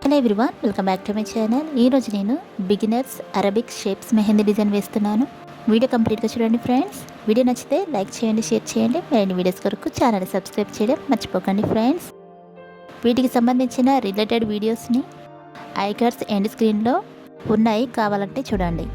Hello everyone, welcome back to my channel. ఈరోజు నేను beginners Arabic shapes mehndi design వేస్తున్నాను. Video కంప్లీట్గా చూడండి ఫ్రెండ్స్. వీడియో నచ్చితే లైక్ చేయండి, షేర్ చేయండి. మరిన్ని వీడియోస్ కొరకు ఛానల్ సబ్స్క్రైబ్ చేయడం మర్చిపోకండి ఫ్రెండ్స్. వీటికి సంబంధించిన రిలేటెడ్ వీడియోస్ని ఐ కార్డ్స్ ఎండ్ స్క్రీన్లో ఉన్నాయి, కావాలంటే చూడండి.